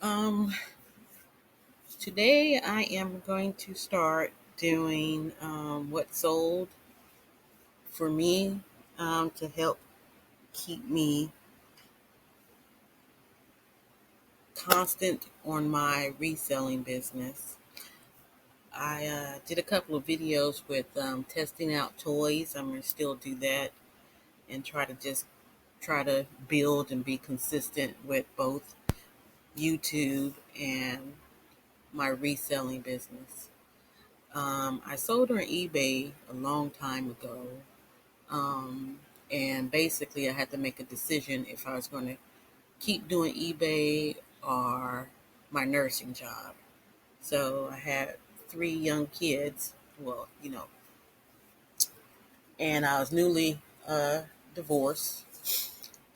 Um, Today I am going to start doing what sold for me to help keep me constant on my reselling business. I did a couple of videos with testing out toys. I'm going to still do that and try to build and be consistent with both YouTube and my reselling business. I sold on eBay a long time ago. Um, and basically, I had to make a decision if I was going to keep doing eBay or my nursing job. So I had three young kids. Well, and I was newly divorced.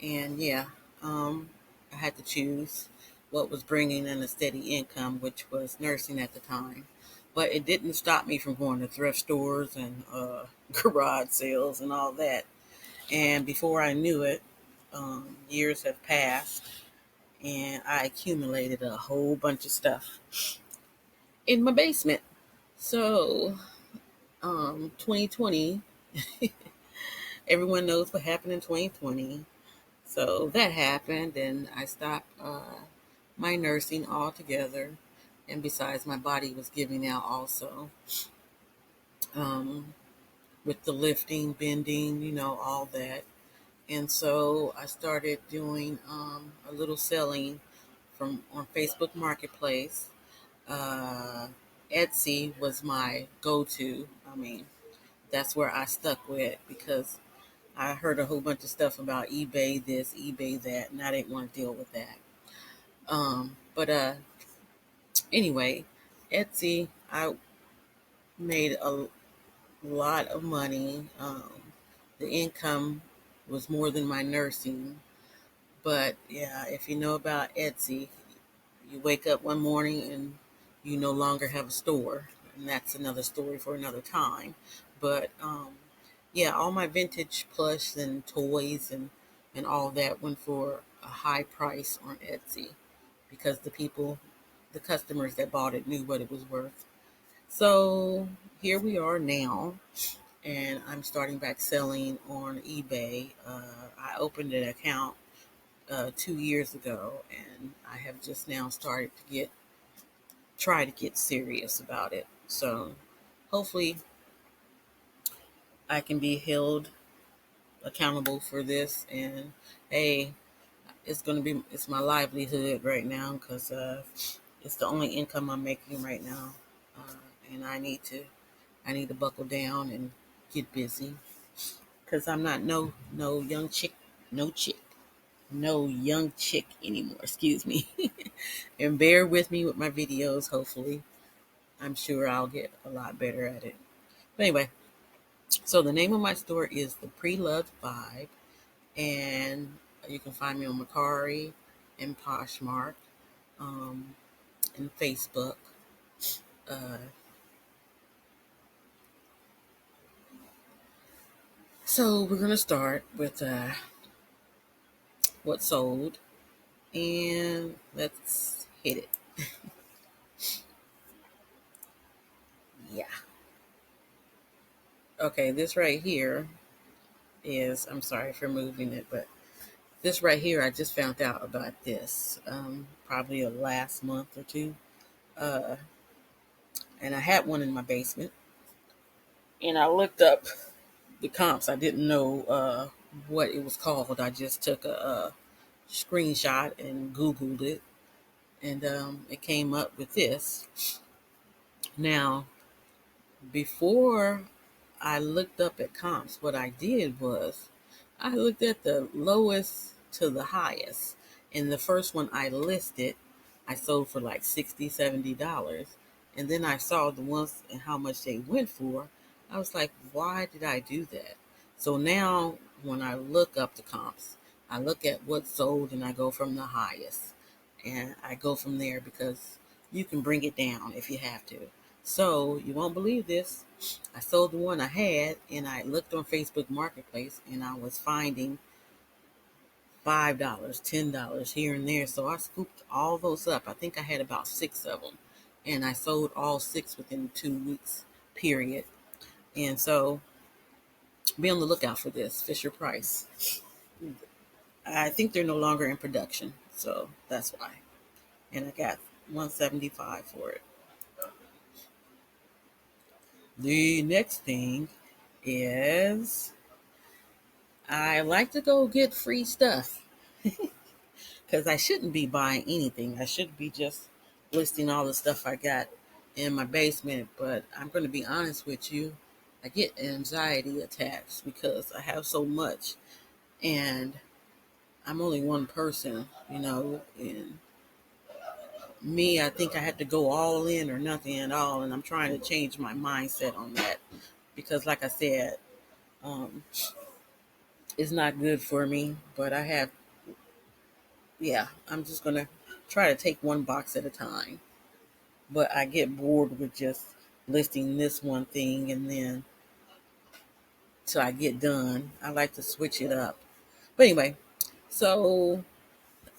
And yeah, um, I had to choose what was bringing in a steady income, which was nursing at the time. But it didn't stop me from going to thrift stores and garage sales and all that. And before I knew it, years have passed, and I accumulated a whole bunch of stuff in my basement. So, 2020, everyone knows what happened in 2020. So that happened, and I stopped my nursing altogether. And besides, my body was giving out also um, with the lifting, bending, all that. And so I started doing a little selling from on Facebook Marketplace. Uh, Etsy was my go-to. I mean, that's where I stuck with because I heard a whole bunch of stuff about eBay this, eBay that, and I didn't want to deal with that. But anyway, Etsy, I made a lot of money. The income was more than my nursing. But yeah, if you know about Etsy, you wake up one morning and you no longer have a store, and that's another story for another time. But yeah, all my vintage plush and toys and all that went for a high price on Etsy because the customers that bought it knew what it was worth. So here we are now, and I'm starting back selling on eBay. I opened an account 2 years ago, and I have just now started to try to get serious about it. So hopefully I can be held accountable for this. And hey, it's my livelihood right now because it's the only income I'm making right now, uh, and I need to buckle down and get busy because I'm not no young chick, no chick. No young chick anymore, excuse me. And bear with me with my videos, hopefully. I'm sure I'll get a lot better at it. But anyway, so the name of my store is The Pre-Loved Vibe, and you can find me on Macari and Poshmark um, and Facebook. Uh, so we're going to start with what sold, and let's hit it. Yeah. Okay, this right here I'm sorry for moving it, but this right here, I just found out about this probably last month or two. Uh, and I had one in my basement. And I looked up the comps. I didn't know what it was called. I just took a screenshot and Googled it. And it came up with this. Now, before I looked up at comps, what I did was I looked at the lowest to the highest. And the first one I listed, I sold for like $60, $70. And then I saw the ones and how much they went for. I was like, why did I do that? So now when I look up the comps, I look at what sold and I go from the highest. And I go from there because you can bring it down if you have to. So you won't believe this. I sold the one I had, and I looked on Facebook Marketplace, and I was finding $5, $10 here and there. So I scooped all those up. I think I had about six of them, and I sold all six within 2 weeks period. And so be on the lookout for this Fisher Price. I think they're no longer in production, so that's why. And I got 175 for it. The next thing is I like to go get free stuff because I shouldn't be buying anything. I should be just listing all the stuff I got in my basement. But I'm going to be honest with you, I get anxiety attacks because I have so much, and I'm only one person, and me, I think I had to go all in or nothing at all, and I'm trying to change my mindset on that because, like I said, um, it's not good for me. But yeah, I'm just gonna try to take one box at a time. But I get bored with just listing this one thing and then till I get done. I like to switch it up. But anyway, so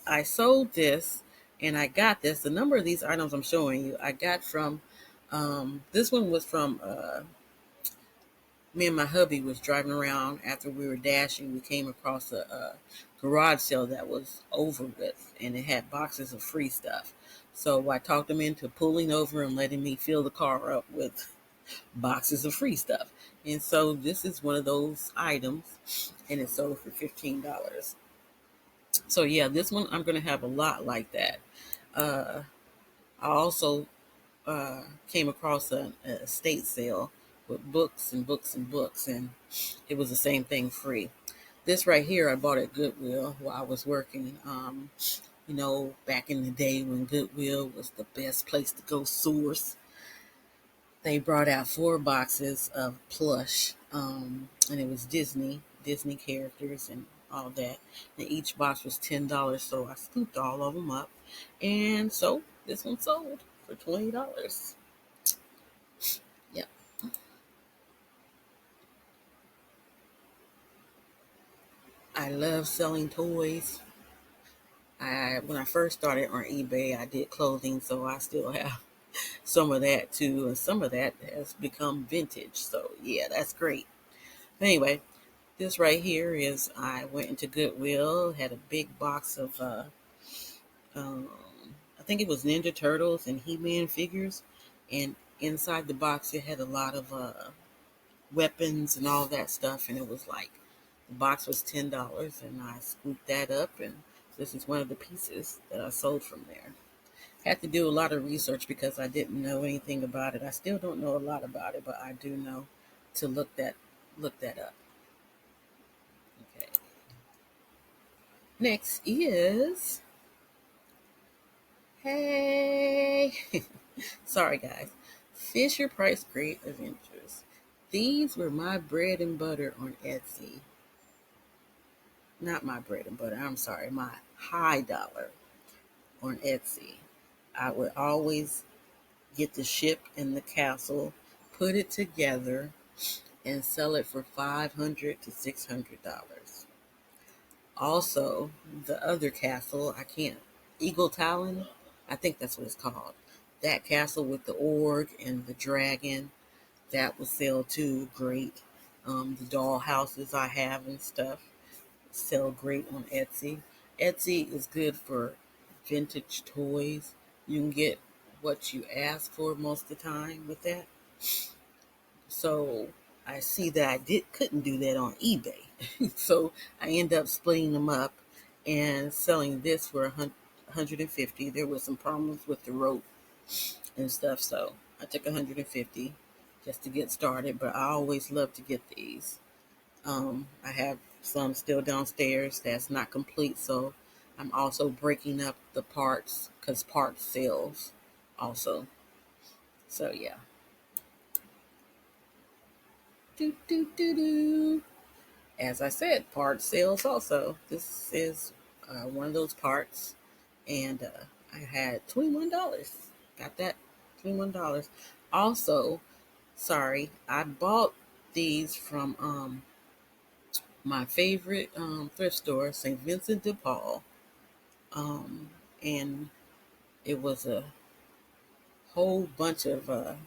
I sold this and I got this. The number of these items I'm showing you, I got from this one was from me and my hubby was driving around after we were dashing. We came across a garage sale that was over with, and it had boxes of free stuff. So I talked him into pulling over and letting me fill the car up with boxes of free stuff. And so this is one of those items, and it sold for $15. So yeah, this one I'm gonna have a lot like that. Uh, I also came across an estate sale with books and books and books, and it was the same thing free. This right here, I bought at Goodwill while I was working. Back in the day when Goodwill was the best place to go source, they brought out 4 boxes of plush, and it was Disney characters and all that. And each box was $10, so I scooped all of them up, and so this one sold for $20. Yep. I love selling toys. When I first started on eBay, I did clothing, so I still have some of that too, and some of that has become vintage. So yeah, that's great. But anyway, this right here is I went into Goodwill, had a big box of um, I think it was Ninja Turtles and He-Man figures, and inside the box it had a lot of weapons and all that stuff, and it was like the box was $10, and I scooped that up, and this is one of the pieces that I sold from there. Had to do a lot of research because I didn't know anything about it. I still don't know a lot about it, but I do know to look that up. Okay. Next is hey, sorry guys, Fisher Price Great Adventures. These were my bread and butter on Etsy. Not my bread and butter. I'm sorry, my high dollar on Etsy. I would always get the ship in the castle, put it together, and sell it for $500 to $600. Also, the other castle, I can't, Eagle Talon, I think that's what it's called. That castle with the org and the dragon, that will sell too great. The doll houses I have and stuff sell great on Etsy. Etsy is good for vintage toys. You can get what you ask for most of the time with that. So I see that I couldn't do that on eBay. So I end up splitting them up and selling this for 150. There was some problems with the rope and stuff, so I took 150 just to get started. But I always love to get these. I have some still downstairs that's not complete, so I'm also breaking up the parts because parts sales also. So yeah. Do do do do. As I said, parts sales also. This is one of those parts, and I had $21. Got that $21. Also, sorry, I bought these from my favorite thrift store, St. Vincent de Paul, um, and it was a whole bunch of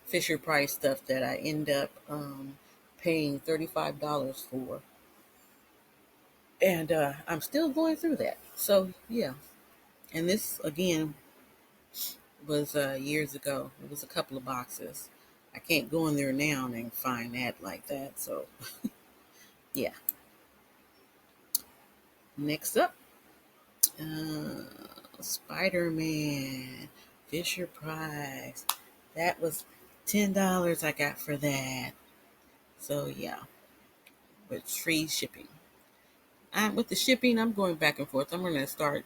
Fisher Price stuff that I end up paying $35 for, and I'm still going through that. So yeah, and this again was years ago. It was a couple of boxes. I can't go in there now and find that like that. So yeah. Next up, Spider Man, Fisher Price. That was $10 I got for that. So yeah, with free shipping. With the shipping, I'm going back and forth. I'm going to start,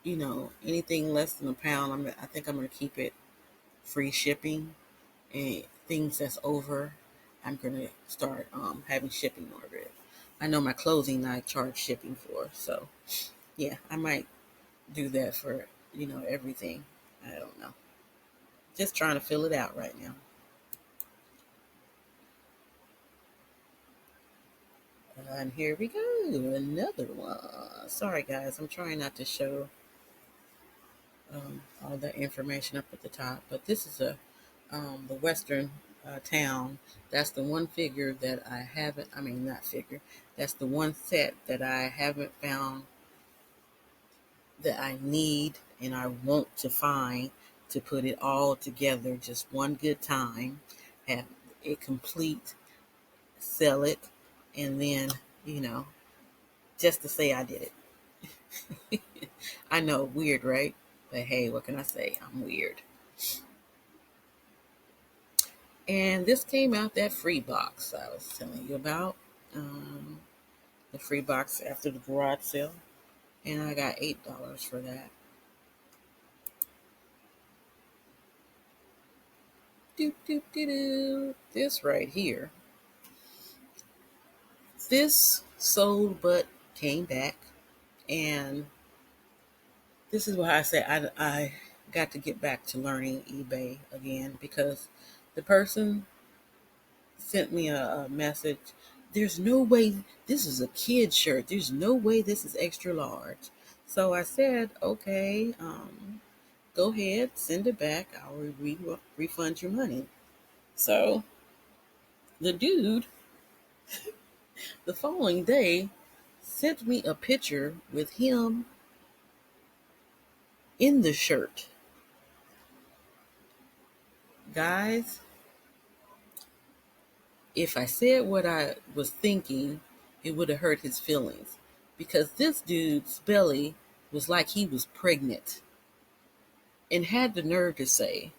anything less than a pound. I think I'm going to keep it free shipping, and things that's over, I'm going to start having shipping ordered. I know my clothing I charge shipping for, so yeah, I might do that for everything. I don't know. Just trying to fill it out right now. And here we go, another one. Sorry guys, I'm trying not to show all that information up at the top, but this is the Western town. That's the one figure that I haven't. I mean, not figure. That's the one set that I haven't found that I need and I want to find to put it all together just one good time, have it complete, sell it, and then, you know, just to say I did it. I know, weird, right? But hey, what can I say? I'm weird. And this came out that free box I was telling you about. Um, the free box after the garage sale. And I got $8 for that. Doop, doop, doo, doo. This right here. This sold but came back. And this is why I say I got to get back to learning eBay again, because the person sent me a message. There's no way this is a kid shirt. There's no way this is extra large. So I said, okay, go ahead, send it back. I'll refund your money. So the dude, the following day, sent me a picture with him in the shirt. Guys, if I said what I was thinking, it would have hurt his feelings, because this dude's belly was like he was pregnant and had the nerve to say,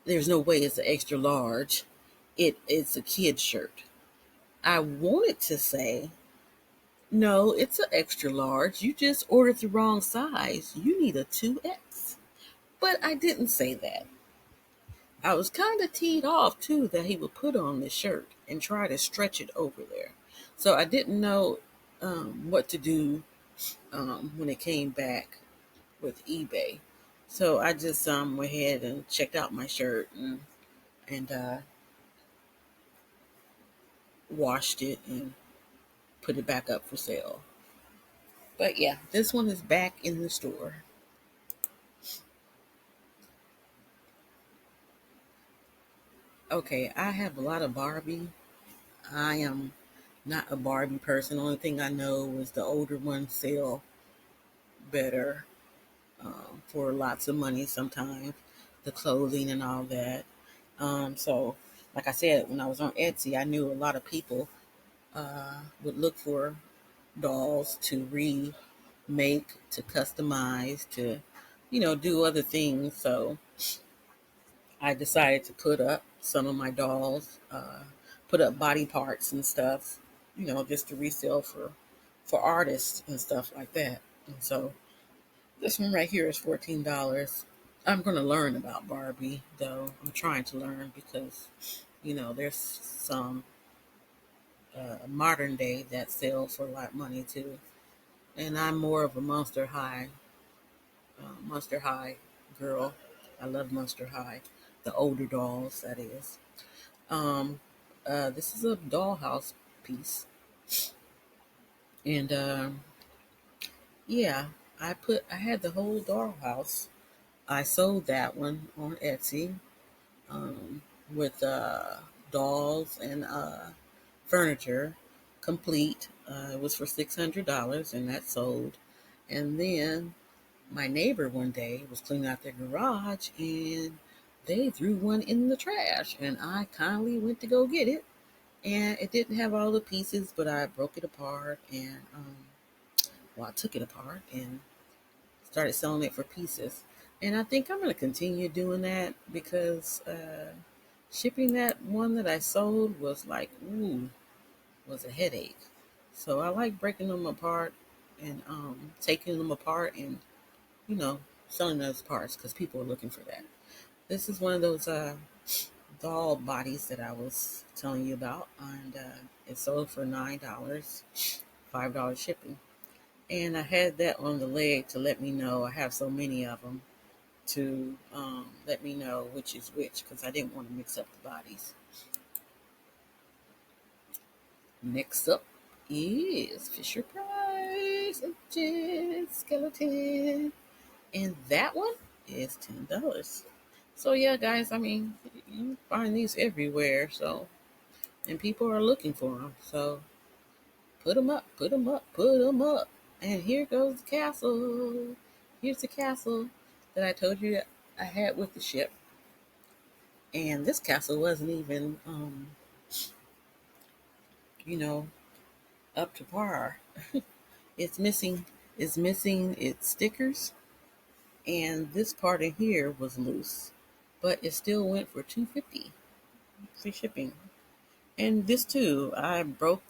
there's no way it's an extra large. It's a kid shirt. I wanted to say, no, it's an extra large. You just ordered the wrong size. You need a 2X. But I didn't say that. I was kind of teed off too that he would put on the shirt and try to stretch it over there. So I didn't know what to do when it came back with eBay. So I just went ahead and checked out my shirt and washed it and put it back up for sale. But yeah, this one is back in the store. Okay, I have a lot of Barbie. I am not a Barbie person. The only thing I know is the older ones sell better for lots of money sometimes, the clothing and all that. So, like I said, when I was on Etsy, I knew a lot of people would look for dolls to remake, to customize, to, do other things. So I decided to put up some of my dolls, put up body parts and stuff, just to resell for artists and stuff like that. And so this one right here is $14. I'm going to learn about Barbie, though. I'm trying to learn because, there's some modern day that sell for a lot of money too. And I'm more of a Monster High girl. I love Monster High, the older dolls, that is. Um, This is a dollhouse piece, and yeah, I had the whole dollhouse. I sold that one on Etsy, um, with dolls and furniture complete. It was for $600, and that sold. And then my neighbor one day was cleaning out their garage, and they threw one in the trash, and I kindly went to go get it, and it didn't have all the pieces, but I broke it apart, and well, I took it apart and started selling it for pieces. And I think I'm going to continue doing that because shipping that one that I sold was like, ooh, was a headache. So I like breaking them apart and taking them apart and, you know, selling those parts because people are looking for that. This is one of those doll bodies that I was telling you about, and it sold for $9, $5 shipping. And I had that on the leg to let me know I have so many of them to let me know which is which because I didn't want to mix up the bodies. Next up is Fisher Price Agent Skeleton, and that one is $10. So yeah, guys, I mean, you find these everywhere. So and people are looking for them. So put them up, put them up, put them up. And here goes the castle. Here's the castle that I told you that I had with the ship. And this castle wasn't even, you know, up to par. It's missing. It's missing its stickers, and this part in here was loose, but it still went for $250 free shipping. And this too, I broke.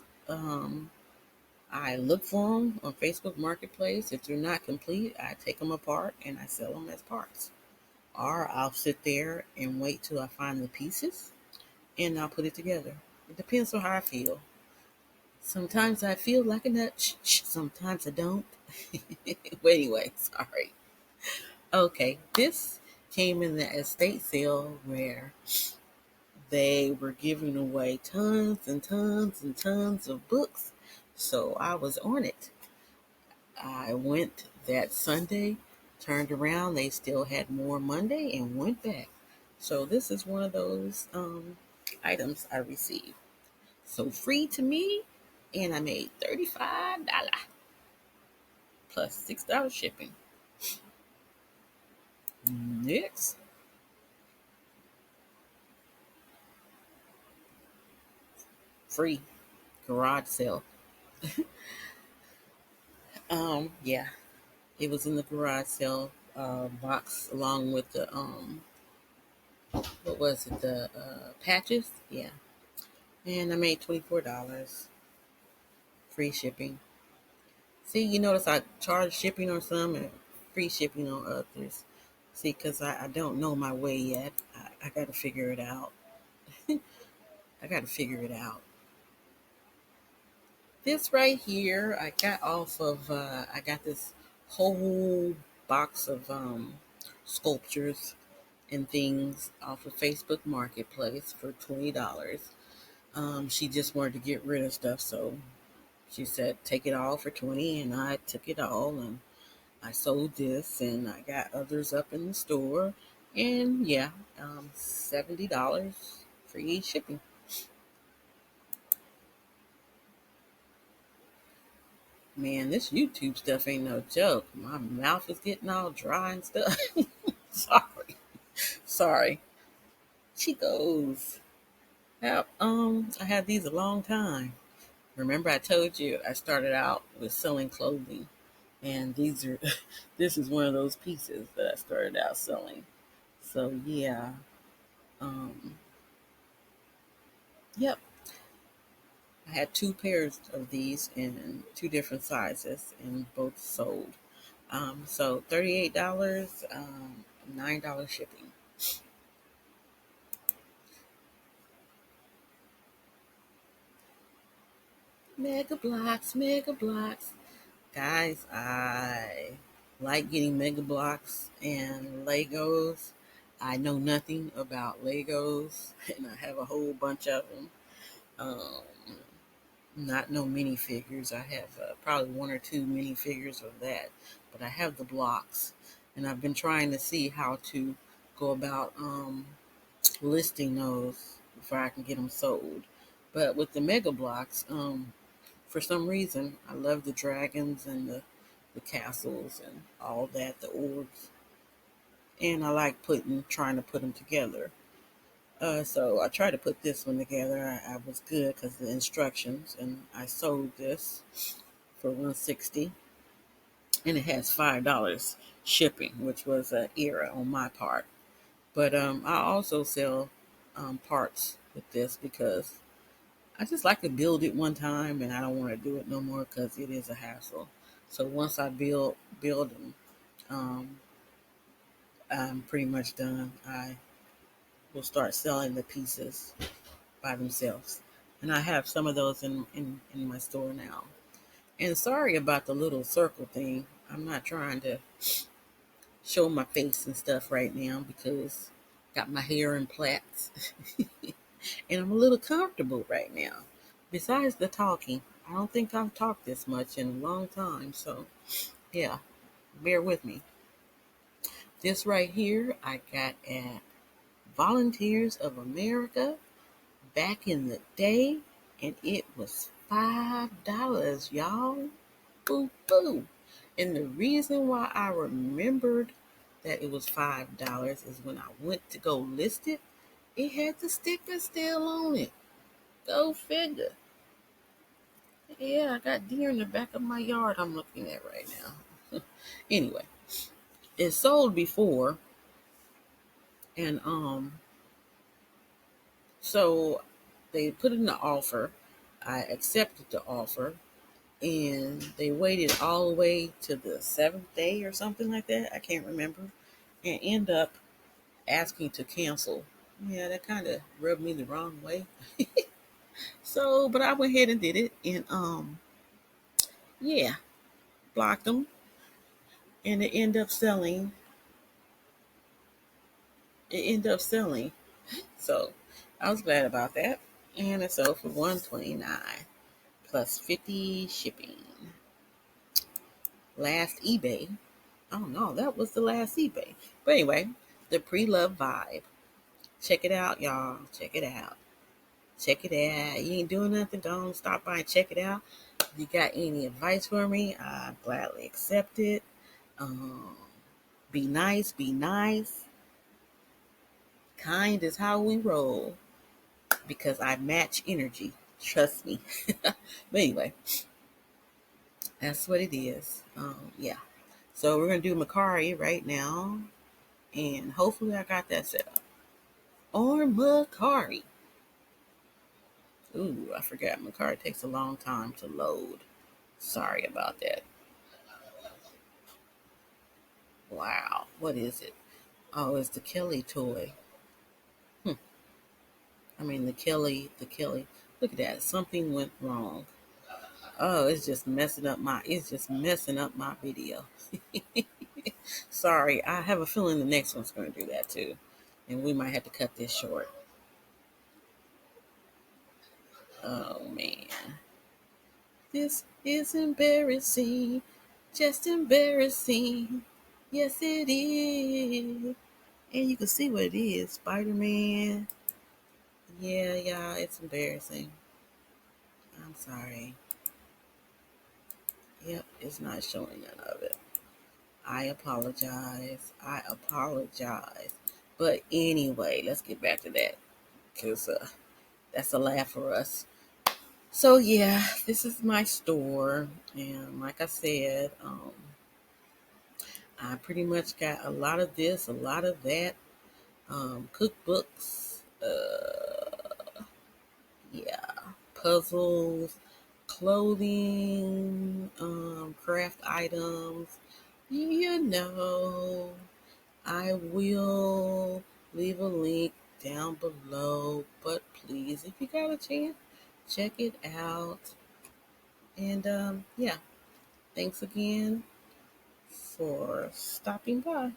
I look for them on Facebook Marketplace. If they're not complete, I take them apart and I sell them as parts. Or I'll sit there and wait till I find the pieces and I'll put it together. It depends on how I feel. Sometimes I feel like a nut. Sometimes I don't. But anyway, sorry. Okay, this came in the estate sale where they were giving away tons and tons and tons of books. So I was on it. I went that Sunday, turned around, they still had more Monday, and went back. So this is one of those items I received. So free to me, and I made $35 plus $6 shipping. Next, free garage sale. Yeah, it was in the garage sale box along with the what was it? The patches. Yeah, and I made $24 free shipping. See, you notice I charge shipping on some and free shipping on others. See, because I don't know my way yet. I got to figure it out. I got to figure it out. This right here, I got off of, I got this whole box of sculptures and things off of Facebook Marketplace for $20. She just wanted to get rid of stuff, so she said take it all for 20, and I took it all and I sold this, and I got others up in the store, and yeah, $70 free shipping. Man, this YouTube stuff ain't no joke. My mouth is getting all dry and stuff. Sorry, sorry. Chicos. Yep. I had these a long time. Remember, I told you I started out with selling clothing, and these are. This is one of those pieces that I started out selling. So yeah. Um. Yep. I had two pairs of these in two different sizes, and both sold. So $38, $9 shipping. Mega blocks, mega blocks. Guys, I like getting mega blocks and Legos. I know nothing about Legos, and I have a whole bunch of them. Um, Not no minifigures. I have probably one or two minifigures of that, but I have the blocks, and I've been trying to see how to go about listing those before I can get them sold. But with the mega blocks, for some reason, I love the dragons and the castles and all that, the orbs, and I like trying to put them together. So I tried to put this one together. I was good because the instructions, and I sold this for 160, and it has $5 shipping, which was an error on my part. But I also sell parts with this because I just like to build it one time, and I don't want to do it no more because it is a hassle. So once I build them, um, I'm pretty much done. I will start selling the pieces by themselves. And I have some of those in my store now. And sorry about the little circle thing. I'm not trying to show my face and stuff right now because I got my hair in plaits. And I'm a little comfortable right now. Besides the talking, I don't think I've talked this much in a long time. So, yeah, bear with me. This right here, I got at Volunteers of America back in the day, and it was $5, y'all. Boo boo. And the reason why I remembered that it was $5 is when I went to go list it, it had the sticker still on it. Go figure. Yeah, I got deer in the back of my yard I'm looking at right now. Anyway, it sold before, and so they put in the offer. I accepted the offer, and they waited all the way to the seventh day or something like that. I can't remember, and end up asking to cancel. Yeah, that kind of rubbed me the wrong way. So, but I went ahead and did it, and yeah, blocked them, and it ended up selling. It ended up selling. So, I was glad about that, and it sold for 129 plus 50 shipping. Last eBay. Oh no, that was the last eBay. But anyway, the pre-love vibe. Check it out, y'all. Check it out. Check it out. You ain't doing nothing. Don't stop by and check it out. If you got any advice for me, I gladly accept it. Um, be nice. Be nice. Kind is how we roll because I match energy. Trust me. But anyway, that's what it is. Yeah. So we're gonna do Macari right now, and hopefully I got that set up. Or Macari. Ooh, I forgot. Macari takes a long time to load. Sorry about that. Wow. What is it? Oh, it's the Kelly toy. Hmm. I mean, the Kelly. Look at that. Something went wrong. Oh, it's just messing up my video. Sorry. I have a feeling the next one's going to do that too. And we might have to cut this short. Oh, man. This is embarrassing. Just embarrassing. Yes, it is. And you can see what it is. Spider-Man. Yeah, yeah, it's embarrassing. I'm sorry. Yep, it's not showing none of it. I apologize. I apologize. But anyway, let's get back to that because that's a laugh for us. So yeah, this is my store, and like I said, I pretty much got a lot of this, a lot of that, cookbooks, yeah, puzzles, clothing, craft items. You know, I will leave a link down below, but please, if you got a chance, check it out. And yeah, thanks again for stopping by.